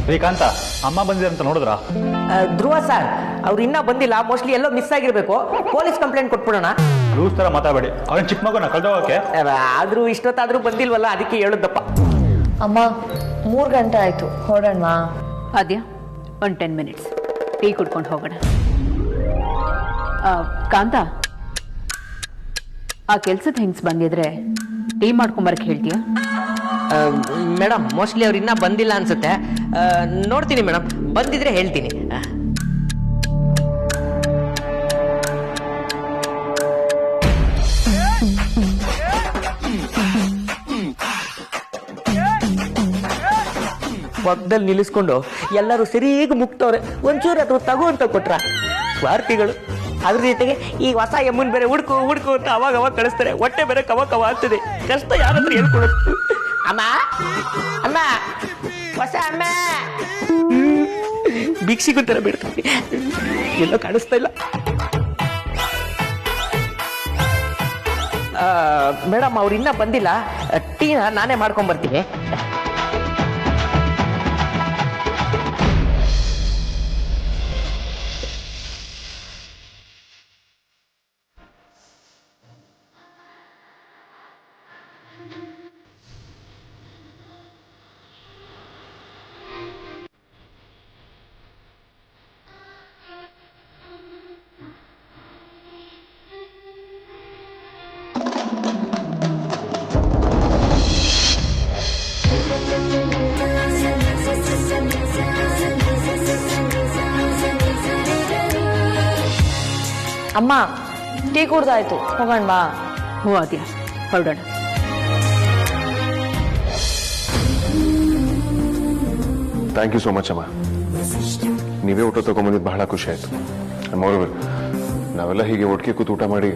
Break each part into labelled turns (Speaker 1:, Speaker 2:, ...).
Speaker 1: ಶ್ರೀಕಾಂತ ಅಮ್ಮ ಬಂದಿದೆ ಅಂತ ನೋಡಿದ್ರಾ?
Speaker 2: ಧ್ರುವ ಸರ್ ಅವ್ರು ಇನ್ನೂ ಬಂದಿಲ್ಲ, ಮೋಸ್ಟ್ಲಿ ಎಲ್ಲೋ ಮಿಸ್ ಆಗಿರ್ಬೇಕು. ಪೊಲೀಸ್ ಕಂಪ್ಲೇಂಟ್ ಕೊಟ್ಬಿಡೋಣ.
Speaker 1: ಲೂಸ್ ಥರ ಮಾತಾಡಬೇಡಿ, ಅವನ ಚಿಕ್ಕ ಮಗುನ ಕಳ್ದೋಗಕ್ಕೆ.
Speaker 2: ಆದ್ರೂ ಇಷ್ಟೊತ್ತಾದ್ರೂ ಬಂದಿಲ್ವಲ್ಲ, ಅದಕ್ಕೆ ಹೇಳುದಪ್ಪ.
Speaker 3: ಅಮ್ಮ 3 ಗಂಟೆ ಆಯ್ತು, ಹೊರಡೋಣ.
Speaker 4: ಅದ್ಯಾ ಒಂದು 10 ಮಿನಿಟ್ಸ್ ಟೀ ಕುಡ್ಕೊಂಡು ಹೋಗೋಣ. ಕಾಂತ, ಆ ಕೆಲ್ಸದ ಹೆಂಗ್ಸ್ ಬಂದಿದ್ರೆ ಟೀ ಮಾಡ್ಕೊಂಬರಕ್ಕೆ ಹೇಳ್ತೀಯಾ?
Speaker 2: ಮೇಡಮ್ ಮೋಸ್ಟ್ಲಿ ಅವ್ರು ಇನ್ನೂ ಬಂದಿಲ್ಲ ಅನ್ಸುತ್ತೆ. ನೋಡ್ತೀನಿ ಮೇಡಮ್, ಬಂದಿದ್ರೆ ಹೇಳ್ತೀನಿ. ಪಕ್ಕದಲ್ಲಿ ನಿಲ್ಲಿಸ್ಕೊಂಡು ಎಲ್ಲರೂ ಸರಿಯಾಗಿ ಮುಕ್ತವ್ರೆ, ಒಂಚೂರು ಅಥವಾ ತಗೋ ಅಂತ ಕೊಟ್ರ ಸ್ವಾರ್ಥಿಗಳು. ಅದ್ರ ಜೊತೆಗೆ ಈಗ ಹೊಸ ಎಮ್ಮನ್ ಬೇರೆ ಹುಡ್ಕು ಹುಡ್ಕು ಅಂತ ಅವಾಗ ಕಳಿಸ್ತಾರೆ. ಹೊಟ್ಟೆ ಬೇರೆ ಕವ ಆಗ್ತದೆ. ಕಷ್ಟ ಯಾರಾದ್ರೂ ಹೇಳ್ಕೊಡುತ್ತೆ. ಅಮ್ಮ ಅಮ್ಮ ಹೊಸ ಅಮ್ಮ ಭಿಕ್ಷಿಗೂ ತರ ಬಿಡ್ತಾರೆ, ಎಲ್ಲೋ ಕಾಣಿಸ್ತಾ ಇಲ್ಲ. ಮೇಡಮ್ ಅವ್ರು ಇನ್ನೂ ಬಂದಿಲ್ಲ, ಟೀನ ನಾನೇ ಮಾಡ್ಕೊಂಡ್ ಬರ್ತೀನಿ.
Speaker 3: ಅಮ್ಮ ಟೀ ಕುಡ್ದಾಯ್ತು, ಹೋಗೋಣ ಬಾ.
Speaker 4: ಹ್ಞೂ ಅದ್ಯಾ, ಹೊರಡೋಣ.
Speaker 5: ಥ್ಯಾಂಕ್ ಯು ಸೋ ಮಚ್ ಅಮ್ಮ. ನೀವೇ ಊಟ ತಗೊಂಬಂದಿದ್ದು ಬಹಳ ಖುಷಿ ಆಯ್ತು. ಮೋರೋವರ್ ನಾವೆಲ್ಲ ಹೀಗೆ ಒಟ್ಟಿಗೆ ಕೂತು ಊಟ ಮಾಡಿ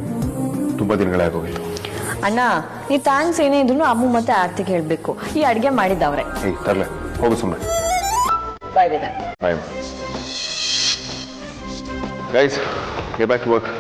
Speaker 5: ತುಂಬಾ ದಿನಗಳೇ ಆಗೋಗಿತ್ತು.
Speaker 3: ಅಣ್ಣ ನೀ ಥ್ಯಾಂಕ್ಸ್ ಏನೇ ಇದ್ರು ಅಮ್ಮ ಮತ್ತೆ ಆರ್ತಿಗೆ ಹೇಳ್ಬೇಕು, ಈ ಅಡ್ಗೆ ಮಾಡಿದ್ದವ್ರೆ.
Speaker 5: ಏಯ್ ತರ್ಲೆ, ಹೋಗು ಸುಮ್ಮನೆ.
Speaker 2: Bye
Speaker 5: bye guys, get back to work.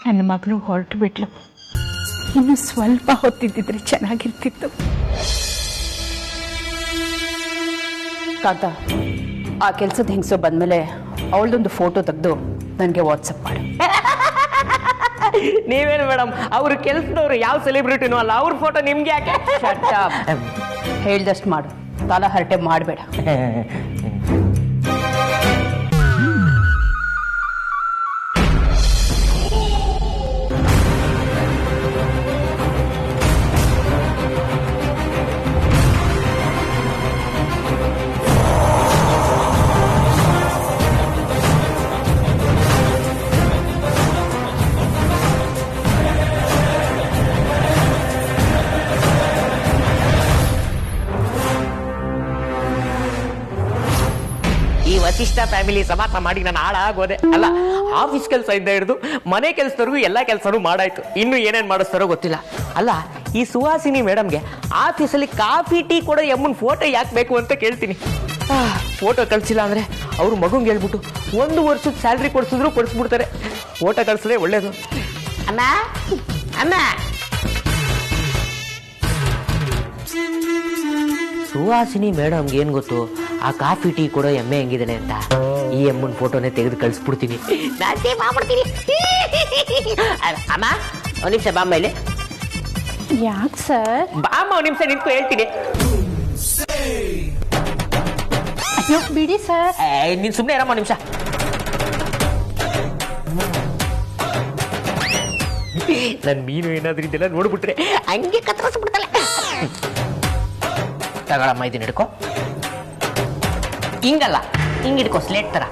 Speaker 4: ನನ್ನ ಮಗಳು ಹೊರಟು ಬಿಟ್ಲು. ಇನ್ನು ಸ್ವಲ್ಪ ಹೊತ್ತಿದ್ದಿದ್ರೆ ಚೆನ್ನಾಗಿರ್ತಿತ್ತು. ಕಾಂತ, ಆ ಕೆಲ್ಸದ ಹೆಂಗಸು ಬಂದ್ಮೇಲೆ ಅವಳದೊಂದು ಫೋಟೋ ತೆಗೆದು ನನಗೆ ವಾಟ್ಸಪ್ ಮಾಡು.
Speaker 2: ನೀವೇನು ಮೇಡಮ್, ಅವ್ರ ಕೆಲ್ಸದವ್ರು ಯಾವ ಸೆಲೆಬ್ರಿಟಿನೂ ಅಲ್ಲ, ಅವ್ರ ಫೋಟೋ ನಿಮ್ಗೆ ಯಾಕೆ?
Speaker 4: ಹೇಳ್ದಷ್ಟು ಮಾಡು, ತಲ ಹರಟೆ ಮಾಡಬೇಡ.
Speaker 2: ವಸಿಷ್ಠ ಫ್ಯಾಮಿಲಿ ಸಮಾಸ ಮಾಡಿ ನಾನು ಹಾಳಾಗೋದೆ. ಅಲ್ಲ, ಆಫೀಸ್ ಕೆಲಸ ಇಂದ ಹಿಡಿದು ಮನೆ ಕೆಲಸದವರೆಗೂ ಎಲ್ಲ ಕೆಲಸನೂ ಮಾಡಾಯ್ತು. ಇನ್ನು ಏನೇನ್ ಮಾಡಿಸ್ತಾರೋ ಗೊತ್ತಿಲ್ಲ. ಅಲ್ಲ, ಈ ಸುಹಾಸಿನಿ ಮೇಡಮ್ಗೆ ಆಫೀಸಲ್ಲಿ ಕಾಫಿ ಟೀ ಕೊಡೋ ಎಮ್ಮನ್ ಫೋಟೋ ಯಾಕೆ ಬೇಕು ಅಂತ ಕೇಳ್ತೀನಿ. ಫೋಟೋ ಕಳ್ಸಿಲ್ಲ ಅಂದ್ರೆ ಅವ್ರ ಮಗುಂಗೆ ಹೇಳ್ಬಿಟ್ಟು 1 ವರ್ಷದ ಸ್ಯಾಲ್ರಿ ಕೊಡ್ಸಿದ್ರು ಕೊಡಿಸ್ಬಿಡ್ತಾರೆ. ಫೋಟೋ ಕಳ್ಸಿದ್ರೆ ಒಳ್ಳೇದು. ಅಮ್ಮ ಅಮ್ಮ, ಸುಹಾಸಿನಿ ಮೇಡಮ್ಗೆ ಏನ್ ಗೊತ್ತು ಆ ಕಾಫಿ ಟೀ ಕೊಡೋ ಎಮ್ಮೆ ಹೆಂಗಿದ್ದಾನೆ ಅಂತ. ಈ ಎಮ್ಮನ್ ಫೋಟೋನೇ ತೆಗೆದು ಕಳಿಸ್ಬಿಡ್ತೀನಿ. ಅಮ್ಮ ಒಂದ್ ನಿಮಿಷ ಬಾಮ್ಮ ಇಲ್ಲಿ.
Speaker 3: ಯಾಕೆ ಸರ್?
Speaker 2: ಬಾಮ್ಮ ಒಂದ್ ನಿಮಿಷ ನಿಂತ್ಕೊ, ಹೇಳ್ತೀನಿ.
Speaker 3: ಅಯ್ಯೋ ಬಿಡಿ ಸರ್.
Speaker 2: ನೀನ್ ಸುಮ್ಮನೆ ಇರಮ್ಮ ಒಂದ್ ನಿಮಿಷ. ನನ್ ಮೀನು ಏನಾದ್ರೂ ಇದೆಲ್ಲ ನೋಡ್ಬಿಟ್ರೆ ಹಂಗೆ ಕತ್ತರಿಸ್ಬಿಡ್ತಾಳೆ. ತಗೊಳಮ್ಮ, ಇದನ್ನ ಹಿಡ್ಕೊ. ಹಿಂಗಲ್ಲ, ಹಿಂಗ್ ಹಿಡ್ಕೊ, ಸ್ಲೇಟ್ ತರ.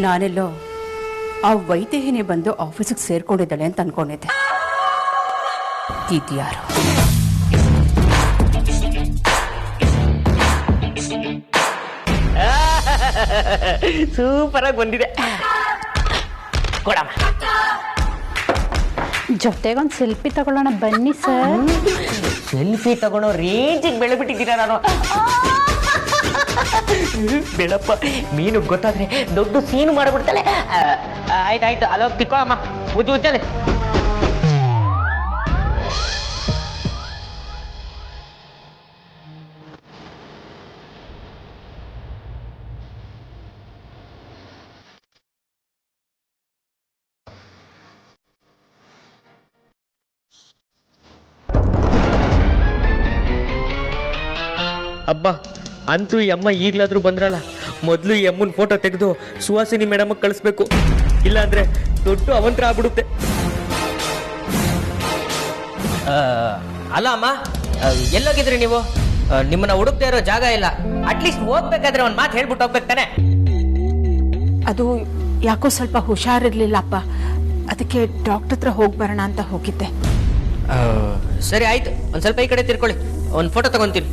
Speaker 4: ನಾನೆಲ್ಲೋ ಆ ವೈದೇಹಿನಿ ಬಂದು ಆಫೀಸಿಗೆ ಸೇರ್ಕೊಂಡಿದ್ದಾಳೆ ಅಂತ ಅನ್ಕೊಂಡಿದ್ದೆ. ಇದ್ಯಾರು?
Speaker 2: ಸೂಪರ್ ಆಗಿ ಬಂದಿದೆ. ಕೊಡಮ್ಮ.
Speaker 4: ಜೊತೆಗೊಂದು ಸೆಲ್ಫಿ ತಗೊಳ್ಳೋಣ ಬನ್ನಿ ಸರ್.
Speaker 2: ಸೆಲ್ಫಿ ತಗೊಳ್ಳೋ ರೇಂಜಿಗೆ ಬೆಳೆಬಿಟ್ಟಿದ್ದೀರಾ ನಾನು. ಬೆಳಪ್ಪ ಮೀನು ಗೊತ್ತಾದ್ರೆ ದೊಡ್ಡ ಸೀನು ಮಾಡಿಬಿಡ್ತಾಳೆ. ಆಯ್ತಾಯ್ತು, ಅಲ್ಲೋಗಿ ತಿಕ್ಕೊಳ್ಳಮ್ಮ. ಉಜ್ಜು ಉಜ್ಜಲೆ. ಅಬ್ಬ, ಅಂತೂ ಈ ಅಮ್ಮ ಈಗ್ಲಾದ್ರೂ ಬಂದ್ರಲ್ಲ. ಮೊದಲು ಈ ಅಮ್ಮನ ಫೋಟೋ ತೆಗೆದು ಸುಹಾಸಿನಿ ಮೇಡಮ್ ಕಳಿಸ್ಬೇಕು, ಇಲ್ಲಾಂದ್ರೆ ದೊಡ್ಡ ಅವಂತರ ಆಗ್ಬಿಡುತ್ತೆ. ಅಲ್ಲ ಅಮ್ಮ, ಎಲ್ಲೋಗಿದ್ರಿ ನೀವು? ನಿಮ್ಮನ್ನ ಹುಡುಕ್ತಾ ಇರೋ ಜಾಗ ಇಲ್ಲ. ಅಟ್ಲೀಸ್ಟ್ ಹೋಗ್ಬೇಕಾದ್ರೆ ಒಂದ್ ಮಾತು ಹೇಳ್ಬಿಟ್ಟು ಹೋಗ್ಬೇಕು ತಾನೆ.
Speaker 6: ಅದು ಯಾಕೋ ಸ್ವಲ್ಪ ಹುಷಾರಿರ್ಲಿಲ್ಲಪ್ಪ, ಅದಕ್ಕೆ ಡಾಕ್ಟರ್ ಹತ್ರ ಹೋಗಿ ಬರೋಣ ಅಂತ ಹೋಗಿದ್ದೆ.
Speaker 2: ಸರಿ ಆಯ್ತು, ಒಂದ್ ಸ್ವಲ್ಪ ಈ ಕಡೆ ತಿರ್ಕೊಳ್ಳಿ, ಒಂದ್ ಫೋಟೋ ತಗೊಂತೀನಿ.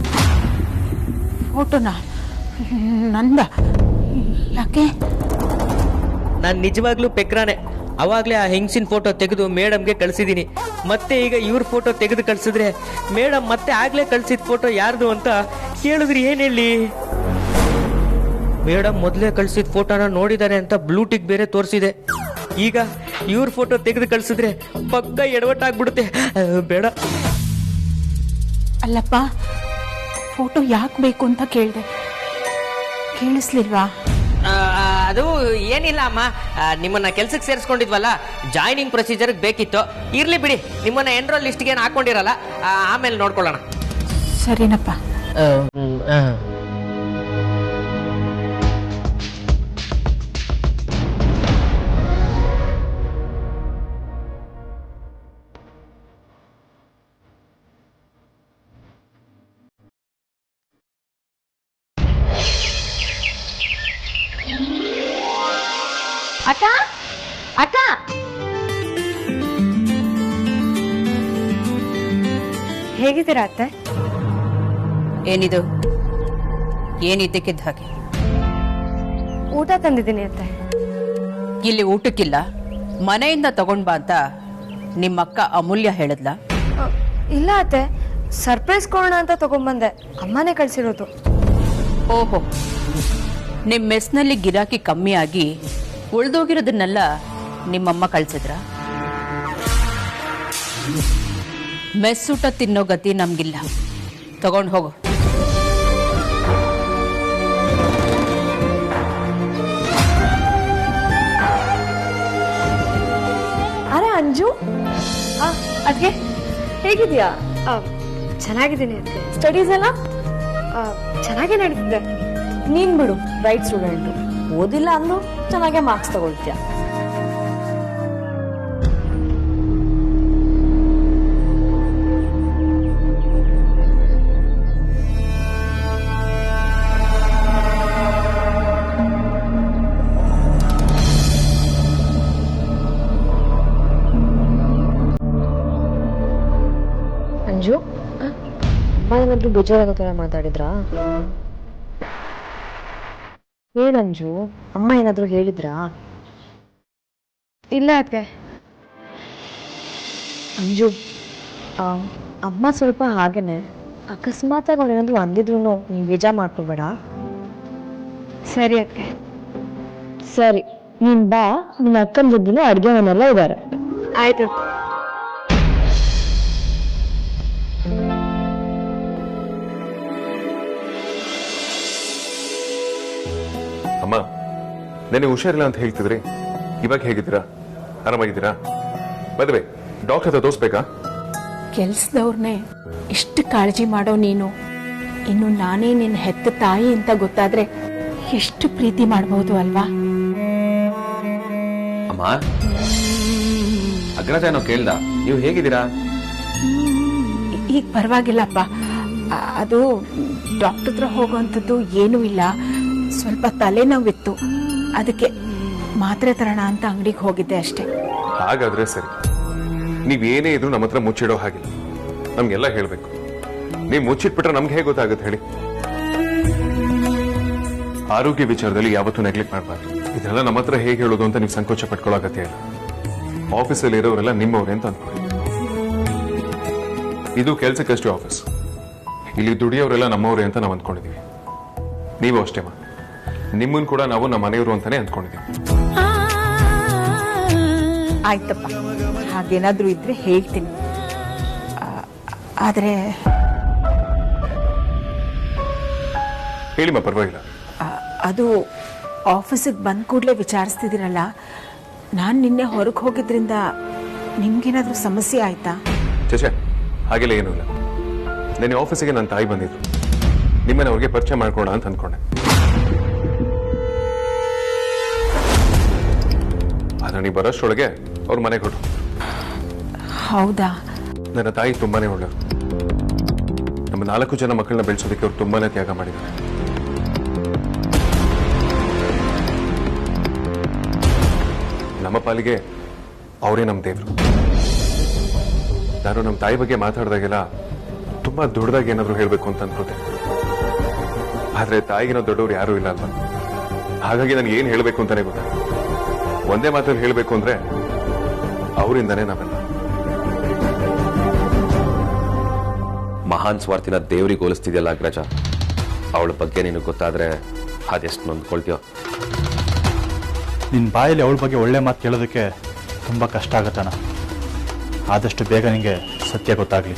Speaker 6: ಫೋಟೋನಾ? ನಂದ? ಯಾಕೆ?
Speaker 2: ನಾನು ನಿಜವಾಗ್ಲೂ ಪೆಕ್ರಾನೆ. ಅವಾಗ್ಲೇ ಆ ಹೆಂಗಸಿನ ಫೋಟೋ ತೆಗೆದು ಮೇಡಮ್ಗೆ ಕಳ್ಸಿದೀನಿ. ಮತ್ತೆ ಈಗ ಇವ್ರ ಫೋಟೋ ತೆಗೆದು ಕಳ್ಸಿದ್ರೆ ಮೇಡಮ್ ಮತ್ತೆ ಆಗ್ಲೇ ಕಳ್ಸಿದ ಫೋಟೋ ಯಾರ್ದು ಅಂತ ಕೇಳಿದ್ರಿ ಏನ್ ಹೇಳಿ? ಮೇಡಮ್ ಮೊದಲೇ ಕಳ್ಸಿದ ಫೋಟೋನ ನೋಡಿದ್ದಾರೆ ಅಂತ ಬ್ಲೂಟಿಕ್ ಬೇರೆ ತೋರಿಸಿದೆ. ಈಗ ಇವ್ರ ಫೋಟೋ ತೆಗೆದು ಕಳ್ಸಿದ್ರೆ ಪಕ್ಕ ಎಡವಟ್ಟಾಗ್ಬಿಡುತ್ತೆ. ಬೇಡ.
Speaker 6: ಅಲ್ಲಪ್ಪ, ಫೋಟೋ ಯಾಕೆ ಬೇಕು ಅಂತ ಕೇಳಿದೆ, ಕೇಳಿಸ್ಲಿಲ್ವಾ?
Speaker 2: ಅದು ಏನಿಲ್ಲ ಅಮ್ಮ, ನಿಮ್ಮನ್ನ ಕೆಲ್ಸಕ್ಕೆ ಸೇರಿಸ್ಕೊಂಡಿದ್ವಲ್ಲ, ಜಾಯ್ನಿಂಗ್ ಪ್ರೊಸೀಜರ್ ಬೇಕಿತ್ತು. ಇರ್ಲಿ ಬಿಡಿ, ನಿಮ್ಮನ್ನ ಎನ್ರೋಲ್ ಲಿಸ್ಟ್ಗೆ ಏನು ಹಾಕೊಂಡಿರಲ್ಲ, ಆಮೇಲೆ ನೋಡ್ಕೊಳ್ಳೋಣ.
Speaker 6: ಸರಿನಪ್ಪ.
Speaker 3: ಅಕ್ಕ ಅಕ್ಕ, ಹೇಗಿದ್ದೀರಾ ಅತ್ತೆ?
Speaker 4: ಏನಿದು? ಏನಿದ್ದಕ್ಕಿದ್ದ ಹಾಗೆ?
Speaker 3: ಊಟ ತಂದಿದ್ದೀನಿ ಅತ್ತೆ.
Speaker 4: ಇಲ್ಲಿ ಊಟಕ್ಕಿಲ್ಲ, ಮನೆಯಿಂದ ತಗೊಂಡ್ ಬಾ ಅಂತ ನಿಮ್ಮಕ್ಕ ಅಮೂಲ್ಯ ಹೇಳಿದ್ಲ?
Speaker 3: ಇಲ್ಲ ಅತ್ತೆ, ಸರ್ಪ್ರೈಸ್ ಕೊಡೋಣ ಅಂತ ತಗೊಂಡ್ಬಂದೆ. ಅಮ್ಮನೇ ಕಳ್ಸಿರೋದು.
Speaker 4: ಓಹೋ, ನಿಮ್ ಮೆಸ್ನಲ್ಲಿ ಗಿರಾಕಿ ಕಮ್ಮಿ ಆಗಿ ಉಳ್ದೋಗಿರೋದನ್ನೆಲ್ಲ ನಿಮ್ಮಮ್ಮ ಕಳ್ಸಿದ್ರ? ಮೆಸ್ ಊಟ ತಿನ್ನೋ ಗತಿ ನಮ್ಗಿಲ್ಲ, ತಗೊಂಡು ಹೋಗು.
Speaker 3: ಅರೆ ಅಂಜು, ಅದ್ಕೆ ಹೇಗಿದ್ಯಾ? ಚೆನ್ನಾಗಿದ್ದೀನಿ ಅದ್ಕೆ. ಸ್ಟಡೀಸ್ ಎಲ್ಲ ಚೆನ್ನಾಗೇ ನಡೀತಿದೆ. ನೀನ್ ಬಿಡು, ರೈಟ್ ಸ್ಟೂಡೆಂಟು. ಓದಿಲ್ಲ ಅಂದ್ರೂ ಚೆನ್ನಾಗೇ ಮಾರ್ಕ್ಸ್ ತಗೊಳ್ತೀಯ. ಅಂಜು, ಅಮ್ಮ ಏನಾದ್ರೂ ಬೇಜಾರಾಗೋ ಥರ ಮಾತಾಡಿದ್ರಾ? ಹೇಳಂಜು, ಅಮ್ಮ ಏನಾದ್ರೂ ಹೇಳಿದ್ರಾ? ಇಲ್ಲ ಅತ್ತೆ. ಅಂಜು, ಅಮ್ಮ ಸ್ವಲ್ಪ ಹಾಗೇನೆ, ಅಕಸ್ಮಾತಾಗಿ ಅವ್ರು ಏನಾದ್ರು ಅಂದಿದ್ರು ನೀವು ಬೇಜಾರು ಮಾಡ್ಕೋಬೇಡ. ಸರಿ ಅತ್ತೆ. ಸರಿ, ನೀನ್ ಬಾ, ನಿನ್ನ ಅಕ್ಕನ ಜೊತೆ ಅಡುಗೆ ಮನೆಲ್ಲ ಇದ್ದಾರೆ. ಆಯ್ತು.
Speaker 5: ಅಮ್ಮ, ನೆನೆ ಹುಷಾರಿಲ್ಲ ಅಂತ ಹೇಳ್ತಿದ್ರಿ, ಇವಾಗ ಹೇಗಿದ್ದೀರಾ? ಆರಾಮಾಗಿದ್ದೀರಾ? ಮದುವೆ ಡಾಕ್ಟರ್ ಹತ್ರ ತೋರಿಸ್ಬೇಕಾ?
Speaker 6: ಕೆಲ್ಸದವ್ರನ್ನೇ ಇಷ್ಟು ಕಾಳಜಿ ಮಾಡೋ ನೀನು, ಇನ್ನು ನಾನೇ ನಿನ್ನ ಹೆತ್ತ ತಾಯಿ ಅಂತ ಗೊತ್ತಾದ್ರೆ ಎಷ್ಟು ಪ್ರೀತಿ ಮಾಡಬಹುದು ಅಲ್ವಾ?
Speaker 7: ಅಮ್ಮ, ಅಗ್ರಜ ಏನೋ ಕೇಳ್ದ, ನೀವು ಹೇಗಿದ್ದೀರಾ?
Speaker 6: ಈಗ ಪರವಾಗಿಲ್ಲಪ್ಪ. ಅದು ಡಾಕ್ಟರ್ ಹತ್ರ ಹೋಗುವಂಥದ್ದು ಏನೂ ಇಲ್ಲ, ಸ್ವಲ್ಪ ತಲೆನೋವಿತ್ತು, ಅದಕ್ಕೆ ಮಾತ್ರೆ ತರೋಣ ಅಂತ ಅಂಗಡಿಗೆ ಹೋಗಿದ್ದೆ ಅಷ್ಟೇ.
Speaker 5: ಹಾಗಾದ್ರೆ ಸರಿ, ನೀವೇನೇ ಇದ್ರು ನಮ್ಮ ಹತ್ರ ಮುಚ್ಚಿಡೋ ಹಾಗಿಲ್ಲ, ನಮ್ಗೆಲ್ಲ ಹೇಳ್ಬೇಕು. ನೀವು ಮುಚ್ಚಿಟ್ಬಿಟ್ರೆ ನಮ್ಗೆ ಹೇಗೆ ಗೊತ್ತಾಗುತ್ತೆ ಹೇಳಿ? ಆರೋಗ್ಯ ವಿಚಾರದಲ್ಲಿ ಯಾವತ್ತೂ ನೆಗ್ಲೆಕ್ಟ್ ಮಾಡಬಾರ್ದು. ಇದೆಲ್ಲ ನಮ್ಮ ಹತ್ರ ಹೇಗೆ ಹೇಳೋದು ಅಂತ ನೀವು ಸಂಕೋಚ ಪಟ್ಕೊಳ್ಳೋ ಅಗತ್ಯ ಇಲ್ಲ. ಆಫೀಸಲ್ಲಿ ಇರೋರೆಲ್ಲ ನಿಮ್ಮವ್ರೆ ಅಂತ ಅಂದ್ಕೊಳ್ಳಿ. ಇದು ಕೆಲ್ಸಕ್ಕಷ್ಟೇ ಆಫೀಸ್, ಇಲ್ಲಿ ದುಡಿಯೋರೆಲ್ಲ ನಮ್ಮವ್ರೆ ಅಂತ ನಾವು ಅಂದ್ಕೊಂಡಿದೀವಿ. ನೀವು ಅಷ್ಟೇ ಮಾ, ನಿಮ್ಮನ್ ಕೂಡ ನಾವು ನಮ್ಮ ಮನೆಯವರು ಅಂತಾನೆ ಅಂದ್ಕೊಂಡಿದೀವಿ.
Speaker 6: ಆಯ್ತಪ್ಪ, ಹಾಗೇನಾದ್ರೂ ಇದ್ರೆ ಹೇಳ್ತೀನಿ. ಆದ್ರೆ
Speaker 5: ಹೇಳಿಮ್ಮ, ಪರವಾಗಿಲ್ಲ.
Speaker 6: ಅದು ಆಫೀಸಿಗೆ ಬಂದ ಕೂಡಲೇ ವಿಚಾರಿಸ್ತಿದ್ದೀರಲ್ಲ, ನಾನು ನಿನ್ನೆ ಹೊರಗೆ ಹೋಗಿದ್ರಿಂದ ನಿಮ್ಗೇನಾದ್ರೂ ಸಮಸ್ಯೆ ಆಯ್ತಾ?
Speaker 5: ಚೇಚೆ, ಹಾಗೆಲ್ಲ ಏನೂ ಇಲ್ಲ. ನೆನ್ನೆ ಆಫೀಸಿಗೆ ನನ್ನ ತಾಯಿ ಬಂದಿದ್ರು, ನಿಮ್ಮನ್ನ ಅವ್ರಿಗೆ ಪರಿಚಯ ಮಾಡ್ಕೊಳ್ಳೋಣ ಅಂತ ಅಂದ್ಕೊಂಡೆ. ಆದ್ರೆ ನೀವು ಬರೋಷ್ಟರೊಳಗೆ ಅವ್ರ ಮನೆಗೆ ಹೊರಟು.
Speaker 6: ಹೌದಾ?
Speaker 5: ನನ್ನ ತಾಯಿ ತುಂಬಾನೇ ಒಳ್ಳೆಯವರು. ನಮ್ಮ 4 ಜನ ಮಕ್ಕಳನ್ನ ಬೆಳೆಸೋದಕ್ಕೆ ಅವ್ರು ತುಂಬಾನೇ ತ್ಯಾಗ ಮಾಡಿದ್ದಾರೆ. ನಮ್ಮ ಪಾಲಿಗೆ ಅವರೇ ನಮ್ಮ ದೇವರು. ನಾನು ನಮ್ಮ ತಾಯಿ ಬಗ್ಗೆ ಮಾತಾಡಿದಾಗೆಲ್ಲ ತುಂಬಾ ದೊಡ್ಡದಾಗಿ ಏನಾದ್ರು ಹೇಳ್ಬೇಕು ಅಂತ ಅನ್ಕೋತೆ, ಆದ್ರೆ ತಾಯಿಗಿನ ದೊಡ್ಡವ್ರು ಯಾರು ಇಲ್ಲ ಅಲ್ವಾ? ಹಾಗಾಗಿ ನನಗೆ ಏನ್ ಹೇಳ್ಬೇಕು ಅಂತಾನೆ ಗೊತ್ತಾಗ. ಒಂದೇ ಮಾತಲ್ಲಿ ಹೇಳ್ಬೇಕು ಅಂದ್ರೆ ಅವರಿಂದಾನೇ ನಾವೆಲ್ಲ.
Speaker 7: ಮಹಾನ್ ಸ್ವಾರ್ಥಿನ ದೇವ್ರಿಗೆ ಹೋಲಿಸ್ತಿದ್ಯಲ್ಲ ಅಗ್ರಜ, ಅವಳ ಬಗ್ಗೆ ನಿನಗೆ ಗೊತ್ತಾದ್ರೆ ಅದೆಷ್ಟು ನೊಂದ್ಕೊಳ್ತೀಯೋ.
Speaker 1: ನಿನ್ನ ಬಾಯಲ್ಲಿ ಅವಳ ಬಗ್ಗೆ ಒಳ್ಳೆ ಮಾತು ಕೇಳೋದಕ್ಕೆ ತುಂಬ ಕಷ್ಟ ಆಗುತ್ತಣ್ಣ. ಆದಷ್ಟು ಬೇಗ ನಿಮಗೆ ಸತ್ಯ ಗೊತ್ತಾಗಲಿ.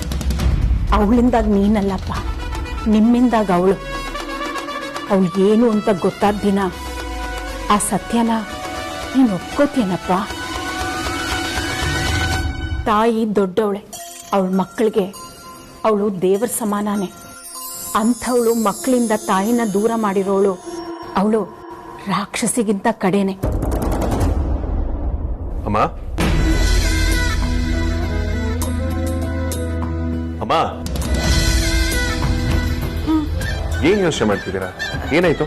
Speaker 6: ಅವಳಿಂದಾಗ ನೀನಲ್ಲಪ್ಪ, ನಿಮ್ಮಿಂದಾಗ ಅವಳು. ಅವಳಿಗೇನು ಅಂತ ಗೊತ್ತಾದ ದಿನ ಆ ಸತ್ಯನ ನೀನು ಒಪ್ಕೋತೀನಪ್ಪ. ತಾಯಿ ದೊಡ್ಡವಳೆ, ಅವಳ ಮಕ್ಕಳಿಗೆ ಅವಳು ದೇವರ ಸಮಾನಾನೆ. ಅಂಥವಳು ಮಕ್ಕಳಿಂದ ತಾಯಿನ ದೂರ ಮಾಡಿರೋಳು ಅವಳು ರಾಕ್ಷಸಿಗಿಂತ ಕಡೆನೆ.
Speaker 5: ಅಮ್ಮ, ಅಮ್ಮ, ಏನ್ ಯೋಚನೆ ಮಾಡ್ತಿದ್ದೀರಾ? ಏನಾಯ್ತು?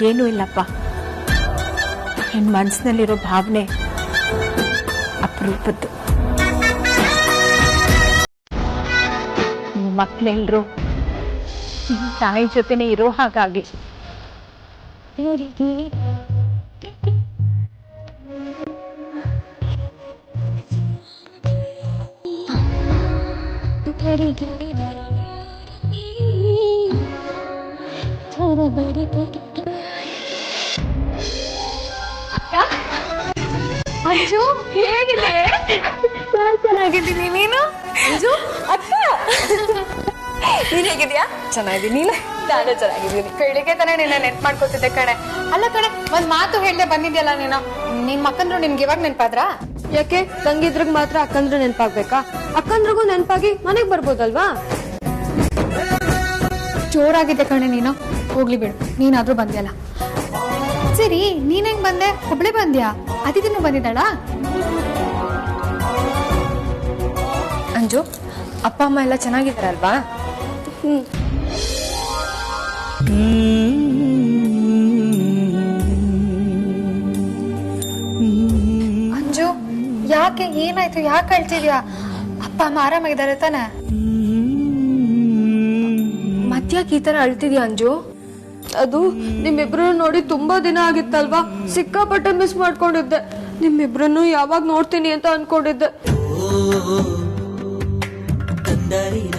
Speaker 6: ಏನೂ ಇಲ್ಲಪ್ಪ, ನಿನ್ನ ಮನಸ್ಸಿನಲ್ಲಿರೋ ಭಾವನೆ ಅಪರೂಪದ್ದು. ಮಕ್ಕಳೆಲ್ಲರೂ ತಾಯಿ ಜೊತೆನೆ ಇರೋ ಹಾಗಾಗಿ.
Speaker 3: ಅಂಜು, ಹೇಗಿದೆ? ಚೆನ್ನಾಗಿದ್ದೀನಿ. ನೀನು? ಅಂಜು ಅಕ್ಕ, ನೀನ್ ಹೇಗಿದ್ಯಾ? ಚೆನ್ನಾಗಿದ್ದೀನಿ. ನಾನು ಚೆನ್ನಾಗಿದ್ದೀನಿ. ಬೆಳಿಗ್ಗೆ ತಾನೇ ನಿನ್ನ ನೆನ್ಪು ಮಾಡ್ಕೊತಿದ್ದೆ ಕಣೆ. ಅಲ್ಲ ಕಣೆ, ಒಂದ್ ಮಾತು ಹೇಳ್ದೆ ಬಂದಿದ್ಯಲ್ಲ ನೀನು. ನಿಮ್ ಅಕ್ಕಂದ್ರು ನಿಮ್ಗೆ ಇವಾಗ ನೆನ್ಪಾದ್ರ? ಯಾಕೆ ತಂಗಿದ್ರಿಗೆ ಮಾತ್ರ ಅಕ್ಕಂದ್ರು ನೆನ್ಪಾಗ್ಬೇಕಾ? ಅಕ್ಕಂದ್ರಿಗೂ ನೆನ್ಪಾಗಿ ಮನೆಗ್ ಬರ್ಬೋದಲ್ವಾ? ಜೋರಾಗಿದೆ ಕಣೆ ನೀನು. ಹೋಗ್ಲಿ ಬಿಡು, ನೀನಾದ್ರೂ ಬಂದ್ಯಲ್ಲ. ಸರಿ, ನೀನ್ ಹೆಂಗ್ ಬಂದೆ? ಒಬ್ಳೆ ಬಂದ್ಯಾ? ಅದಿತಿನೂ ಬಂದಿದ್ದಾಳ? ಅಂಜು, ಅಪ್ಪ ಅಮ್ಮ ಎಲ್ಲ ಚೆನ್ನಾಗಿದ್ದಾರಲ್ವಾ? ಅಂಜು, ಯಾಕೆ? ಏನಾಯ್ತು? ಯಾಕೆ ಅಳ್ತಿದ್ಯಾ? ಅಪ್ಪ ಅಮ್ಮ ಆರಾಮಾಗಿದ್ದಾರೆ ತಾನೆ? ಮತ್ತ್ಯಾಕೆ ಈ ತರ ಅಳ್ತಿದ್ಯಾ ಅಂಜು? ಅದು ನಿಮ್ಮಿಬ್ರು ನೋಡಿ ತುಂಬಾ ದಿನ ಆಗಿತ್ತಲ್ವಾ, ಸಿಕ್ಕಾಪಟ್ಟೆ ಮಿಸ್ ಮಾಡ್ಕೊಂಡಿದ್ದೆ. ನಿಮ್ಮಿಬ್ರನ್ನು ಯಾವಾಗ ನೋಡ್ತೀನಿ ಅಂತ ಅನ್ಕೊಂಡಿದ್ದೆ.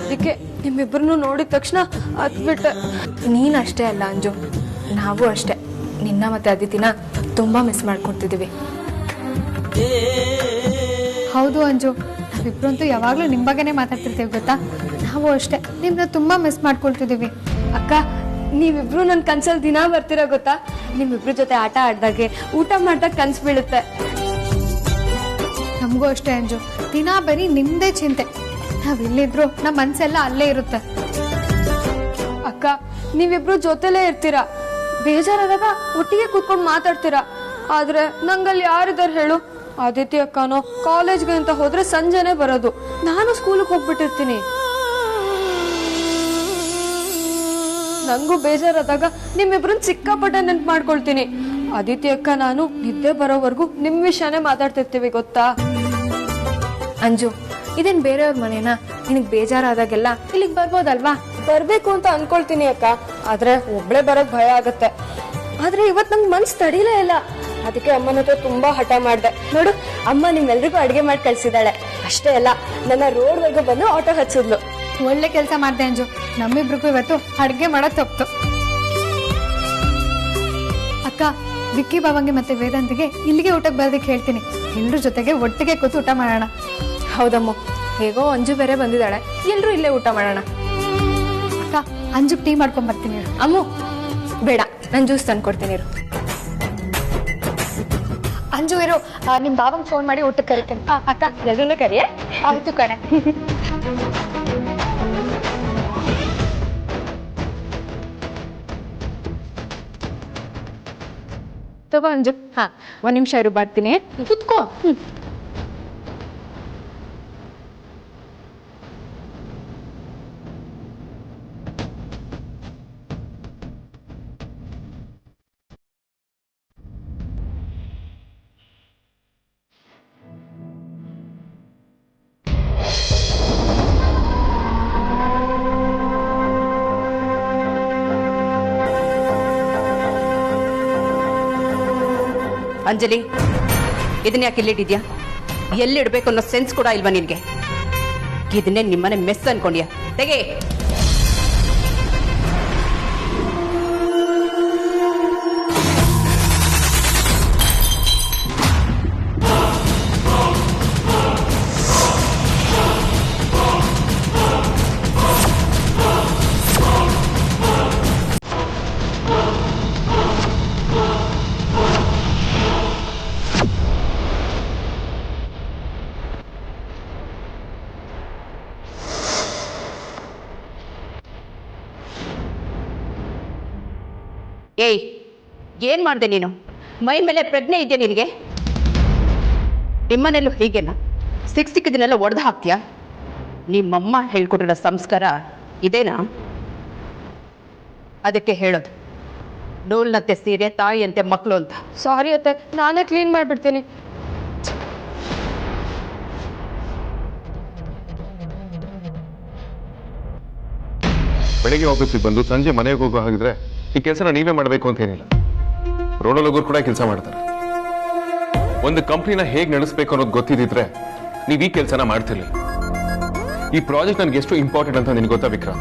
Speaker 3: ಅದಕ್ಕೆ ನಿಮ್ಮಿಬ್ರನ್ನು ನೋಡಿದ ತಕ್ಷಣ ಹತ್ಬಿಟ್ಟೆ. ನೀನ್ ಅಷ್ಟೇ ಅಲ್ಲ ಅಂಜು, ನಾವು ಅಷ್ಟೇ ನಿನ್ನ ಮತ್ತೆ ಅದಿತಿನ ತುಂಬಾ ಮಿಸ್ ಮಾಡ್ಕೊಡ್ತಿದೀವಿ. ಹೌದು ಅಂಜು, ನಾವಿಬ್ರಂತೂ ಯಾವಾಗ್ಲೂ ನಿಮ್ ಬಗ್ಗೆನೇ ಮಾತಾಡ್ತಿರ್ತೀವಿ ಗೊತ್ತಾ. ನಾವು ಅಷ್ಟೇ ನಿಮ್ನ ತುಂಬಾ ಮಿಸ್ ಮಾಡ್ಕೊಳ್ತಿದೀವಿ. ಅಕ್ಕ, ನೀವಿಬ್ರು ನನ್ ಕನ್ಸಲ್ಲಿ ದಿನ ಬರ್ತೀರಾ ಗೊತ್ತಾ. ನಿಮ್ಮಿಬ್ರು ಜೊತೆ ಆಟ ಆಡ್ದಾಗೆ, ಊಟ ಮಾಡ್ದಾಗ ಕನ್ಸು ಬೀಳುತ್ತೆ. ನಮಗೂ ಅಷ್ಟೇ ಅಂಜು, ದಿನ ಬರೀ ನಿಮ್ದೇ ಚಿಂತೆ. ನಾವಿಲ್ಲಿದ್ರು ನಮ್ಮ ಮನ್ಸೆಲ್ಲ ಅಲ್ಲೇ ಇರುತ್ತೆ. ಅಕ್ಕ, ನೀವಿಬ್ರು ಜೊತೆಲೇ ಇರ್ತೀರಾ, ಬೇಜಾರಾದಾಗ ಒಟ್ಟಿಗೆ ಕೂತ್ಕೊಂಡು ಮಾತಾಡ್ತೀರಾ. ಆದ್ರೆ ನಂಗಲ್ಲಿ ಯಾರಿದಾರ ಹೇಳು? ಆದಿತ್ಯ ಅಕ್ಕನೋ ಕಾಲೇಜ್ಗೆ ಅಂತ ಹೋದ್ರೆ ಸಂಜೆನೆ ಬರೋದು, ನಾನು ಸ್ಕೂಲಿಗೆ ಹೋಗ್ಬಿಟ್ಟಿರ್ತೀನಿ. ನಂಗೂ ಬೇಜಾರಾದಾಗ ನಿಮ್ಮಿಬ್ರನ್ನ ಸಿಕ್ಕಾಪಟ್ಟೆ ನೆನ್ಪು ಮಾಡ್ಕೊಳ್ತೀನಿ. ಅದಿತಿ ಅಕ್ಕ ನಾನು ನಿದ್ದೆ ಬರೋವರೆಗೂ ನಿಮ್ ವಿಷಯನೇ ಮಾತಾಡ್ತಿರ್ತೀವಿ ಗೊತ್ತಾ? ಅಂಜು, ಇದೇನ್ ಬೇರೆಯವ್ರ ಮನೇನಾ? ನಿನಗ್ ಬೇಜಾರಾದಾಗೆಲ್ಲ ಇಲ್ಲಿಗೆ ಬರ್ಬೋದಲ್ವಾ? ಬರ್ಬೇಕು ಅಂತ ಅನ್ಕೊಳ್ತೀನಿ ಅಕ್ಕ, ಆದ್ರೆ ಒಬ್ಳೆ ಬರೋಕ್ ಭಯ ಆಗತ್ತೆ. ಆದ್ರೆ ಇವತ್ ನಂಗ್ ಮನ್ಸ್ ತಡಿಲೇ ಇಲ್ಲ. ಅದಕ್ಕೆ ಅಮ್ಮನ ಹತ್ರ ತುಂಬಾ ಹಠ ಮಾಡ್ದೆ. ನೋಡು, ಅಮ್ಮ ನಿಮ್ಮೆಲ್ರಿಗೂ ಅಡ್ಗೆ ಮಾಡಿ ಕಳ್ಸಿದಾಳೆ. ಅಷ್ಟೇ ಅಲ್ಲ, ನನ್ನ ರೋಡ್ವರೆಗೂ ಬಂದು ಆಟೋ ಹಚ್ಚಿದ್ಲು.
Speaker 6: ಒಳ್ಳೆ ಕೆಲಸ ಮಾಡ್ದೆ ಅಂಜು. ನಮ್ಮಿಬ್ರಿಗೂ ಇವತ್ತು ಅಡ್ಗೆ ಮಾಡಕ್ ತಪ್ತು. ಅಕ್ಕ, ವಿಕ್ಕಿ ಬಾವಂಗೆ ಮತ್ತೆ ವೇದಾಂತಿಗೆ ಇಲ್ಲಿಗೆ ಊಟಕ್ಕೆ ಬರೋದಕ್ಕೆ ಹೇಳ್ತೀನಿ. ಎಲ್ರ ಜೊತೆಗೆ ಒಟ್ಟಿಗೆ ಕೂತು ಊಟ ಮಾಡೋಣ.
Speaker 3: ಹೌದಮ್ಮ, ಹೇಗೋ ಅಂಜು ಬೇರೆ ಬಂದಿದ್ದಾಳೆ, ಎಲ್ರು ಇಲ್ಲೇ ಊಟ ಮಾಡೋಣ.
Speaker 6: ಅಕ್ಕ, ಅಂಜುಗ್ ಟೀ ಮಾಡ್ಕೊಂಡ್ ಬರ್ತೀನಿ.
Speaker 3: ಅಮ್ಮು ಬೇಡ, ನಾನು ಜ್ಯೂಸ್ ತಂದ್ಕೊಡ್ತೀನಿ ಇರು.
Speaker 6: ಅಂಜು ಇರು, ನಿಮ್ ಬಾವಂಗ್ ಫೋನ್ ಮಾಡಿ ಊಟಕ್ಕೆ ಕರಿತೇನೆ.
Speaker 3: ಅಕ್ಕ ಎದನ್ನು ಕರಿಯೇ?
Speaker 6: ಆಯ್ತು ಕಣೆ.
Speaker 4: ತಗೋ ಅಂಜು. ಹಾ, ಒಂದ್ ನಿಮಿಷ ಇರು, ಬರ್ತೀನಿ. ಕುತ್ಕೋ. ಅಂಜಲಿ, ಇದನ್ನ ಯಾಕೆ ಇಲ್ಲಿಟ್ಟಿದ್ಯಾ? ಎಲ್ಲಿಡ್ಬೇಕು ಅನ್ನೋ ಸೆನ್ಸ್ ಕೂಡ ಇಲ್ವಾ ನಿನ್ಗೆ? ಇದನ್ನೇ ನಿಮ್ಮನೆ ಮೆಸ್ ಅನ್ಕೊಂಡ್ಯಾ? ತೆಗೆ. ಏಯ್, ಏನ್ ಮಾಡ್ದೆ ನೀನು? ಮೈ ಮೇಲೆ ಪ್ರಜ್ಞೆ ಇದೆಯಾ ನಿನಗೆ? ನಿಮ್ಮನೆಲ್ಲೂ ಹೀಗೇನಾ? ಸಿಕ್ಕಿದ್ದನ್ನೆಲ್ಲ ಒಡೆದು ಹಾಕ್ತೀಯಾ? ನಿಮ್ಮಮ್ಮ ಹೇಳ್ಕೊಟ್ಟಿರೋ ಸಂಸ್ಕಾರ ಇದೇನಾ? ಅದಕ್ಕೆ ಹೇಳೋದು, ನೂಲ್ನಂತೆ ಸೀರೆ, ತಾಯಿಯಂತೆ ಮಕ್ಕಳು ಅಂತ.
Speaker 3: ಸಾರಿ ಅತ್ತೆ, ನಾನೇ ಕ್ಲೀನ್ ಮಾಡ್ಬಿಡ್ತೀನಿ.
Speaker 5: ಬೆಳಿಗ್ಗೆ ಆಫೀಸಿಗೆ ಬಂದು ಸಂಜೆ ಮನೆಗೆ ಹೋಗೋ ಹಾಗಿದ್ರೆ ಈ ಕೆಲಸನ ನೀವೇ ಮಾಡಬೇಕು ಅಂತ ಏನಿಲ್ಲ. ರೋಡಲ್ಲೋಗೋರು ಕೂಡ ಕೆಲಸ ಮಾಡ್ತಾರೆ. ಒಂದು ಕಂಪ್ನಿನ ಹೇಗೆ ನಡೆಸಬೇಕು ಅನ್ನೋದು ಗೊತ್ತಿದ್ದಿದ್ರೆ ನೀವು ಈ ಕೆಲಸನ ಮಾಡ್ತಿರ್ಲಿಲ್ಲ. ಈ ಪ್ರಾಜೆಕ್ಟ್ ನನಗೆ ಎಷ್ಟು ಇಂಪಾರ್ಟೆಂಟ್ ಅಂತ ನಿನಗೆ ಗೊತ್ತಾ ವಿಕ್ರಮ್?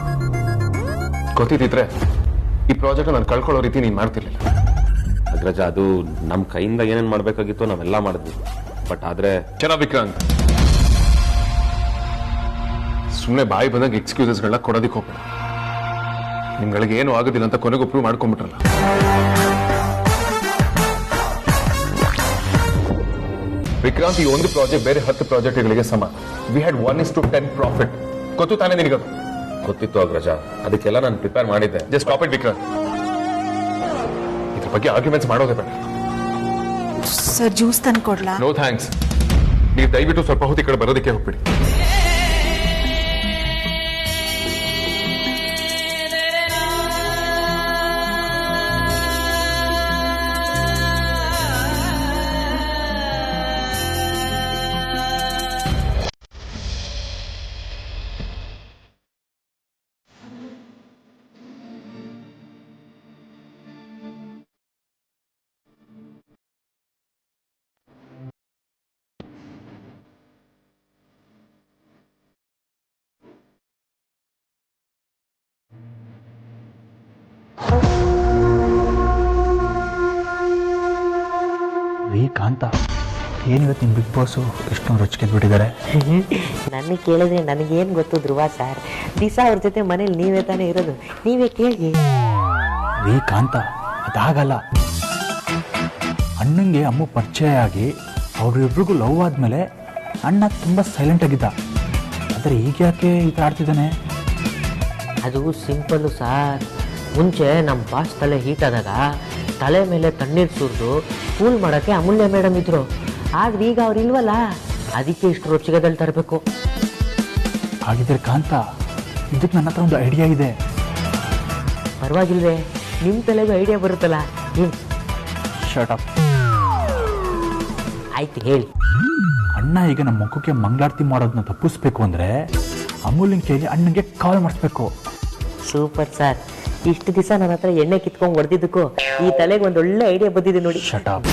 Speaker 5: ಗೊತ್ತಿದ್ದಿದ್ರೆ ಈ ಪ್ರಾಜೆಕ್ಟ್ ನಾನು ಕಳ್ಕೊಳ್ಳೋ ರೀತಿ ನೀನು ಮಾಡ್ತಿರ್ಲಿಲ್ಲ.
Speaker 7: ಅಗ್ರಜ, ಅದು ನಮ್ಮ ಕೈಯಿಂದ ಏನೇನು ಮಾಡಬೇಕಾಗಿತ್ತು ನಾವೆಲ್ಲ ಮಾಡಿದ್ವಿ. ಬಟ್ ಆದ್ರೆ
Speaker 5: ಚೆನ್ನಾಗಿ ವಿಕ್ರಾಂತ್, ಸುಮ್ಮನೆ ಬಾಯಿ ಬಂದಾಗ ಎಕ್ಸ್ಕ್ಯೂಸಸ್ಗಳನ್ನ ಕೊಡೋದಕ್ಕೆ ಹೋಗ್ಬೇಡ. ನಿಮ್ಗಳಿಗೆ ಏನು ಆಗೋದಿಲ್ಲ ಅಂತ ಕೊನೆಗೂ ಪ್ರೂವ್ ಮಾಡ್ಕೊಂಡ್ಬಿಟ್ರಲ್ಲ. ವಿಕ್ರಾಂತ್, ಈ ಒಂದು ಪ್ರಾಜೆಕ್ಟ್ ಬೇರೆ 10 ಪ್ರಾಜೆಕ್ಟ್ಗಳಿಗೆ ಸಮ. We had 1:10 profit. ಗೊತ್ತು ತಾನೇ ನಿನಗದು?
Speaker 7: ಗೊತ್ತಿತ್ತು ಅಗ್ರಜ, ಅದಕ್ಕೆಲ್ಲ ನಾನು ಪ್ರಿಪೇರ್ ಮಾಡಿದ್ದೆ.
Speaker 5: Just stop it Vikrant. ಇದ್ರ ಬಗ್ಗೆ ಆರ್ಗ್ಯುಮೆಂಟ್ಸ್ ಮಾಡೋದೇ ಬೇಡ.
Speaker 6: ಸರ್, ಜ್ಯೂಸ್ ತಂದ್ಕೊಡ್ಲಾ?
Speaker 5: No thanks. ನೀವು ದಯವಿಟ್ಟು ಸ್ವಲ್ಪ ಹೊತ್ತು ಈ ಕಡೆ ಬರೋದಕ್ಕೆ ಹೋಗ್ಬಿಡಿ.
Speaker 1: ಕಾಂತ, ಏನಿವತ್ತು ನಿಮ್ಮ ಬಿಗ್ ಬಾಸು ಎಷ್ಟೊಂದು ರೊಚ್ಚಿಗೆ ಬಿಟ್ಟಿದ್ದಾರೆ?
Speaker 2: ನನಗೆ ಕೇಳಿದ್ರೆ ನನಗೇನು ಗೊತ್ತು ಧ್ರುವ ಸರ್? ದಿವಸ ಅವ್ರ ಜೊತೆ ಮನೇಲಿ ನೀವೇ ತಾನೇ ಇರೋದು, ನೀವೇ ಕೇಳಿ.
Speaker 1: ಕಾಂತ, ಅದಾಗಲ್ಲ. ಅಣ್ಣಂಗೆ ಅಮ್ಮ ಪರಿಚಯ ಆಗಿ ಅವ್ರಿಬ್ರಿಗೂ ಲವ್ ಆದಮೇಲೆ ಅಣ್ಣ ತುಂಬ ಸೈಲೆಂಟ್ ಆಗಿದ್ದ. ಆದರೆ ಈಗ ಯಾಕೆ ಈ ಥರ ಆಡ್ತಿದ್ದಾನೆ?
Speaker 2: ಅದು ಸಿಂಪಲ್ಲು ಸಾರ್. ಮುಂಚೆ ನಮ್ಮ ಬಾಸ್ ತಲೆ ಹೀಟ್ ಆದಾಗ ತಲೆ ಮೇಲೆ ತಣ್ಣೀರು ಸುರಿದು ಕೂಲ್ ಮಾಡೋಕ್ಕೆ ಅಮೂಲ್ಯ ಮೇಡಮ್ ಇದ್ರು. ಆದ್ರೆ ಈಗ ಅವ್ರು ಇಲ್ವಲ್ಲ, ಅದಕ್ಕೆ ಇಷ್ಟು ರೊಚ್ಚಿಗೆದಲ್ಲಿ ತರಬೇಕು.
Speaker 1: ಹಾಗಿದ್ರೆ ಕಾಂತ, ಇದಕ್ಕೆ ನನ್ನ ಹತ್ರ ಒಂದು ಐಡಿಯಾ ಇದೆ.
Speaker 2: ಪರವಾಗಿಲ್ವೇ? ನಿಮ್ಮ ತಲೆಗೂ ಐಡಿಯಾ ಬರುತ್ತಲ್ಲ.
Speaker 1: Shut up.
Speaker 2: ಆಯ್ತು ಹೇಳಿ.
Speaker 1: ಅಣ್ಣ ಈಗ ನಮ್ಮ ಮಗುಗೆ ಮಂಗಳಾರತಿ ಮಾಡೋದನ್ನ ತಪ್ಪಿಸ್ಬೇಕು ಅಂದ್ರೆ ಅಮೂಲ್ಯನ ಕೈಲಿ ಅಣ್ಣಂಗೆ ಕಾಲ್ ಮಾಡಿಸ್ಬೇಕು.
Speaker 2: Super sir. ಇಷ್ಟು ದಿವಸ ನನ್ನ ಹತ್ರ ಎಣ್ಣೆ ಕಿತ್ಕೊಂಡು ಹೊಡೆದಿದ್ದಕ್ಕೂ ಈ ತಲೆಗೆ ಒಂದೊಳ್ಳೆ ಐಡಿಯಾ ಬಂದಿದೆ ನೋಡಿ.
Speaker 1: Shut up.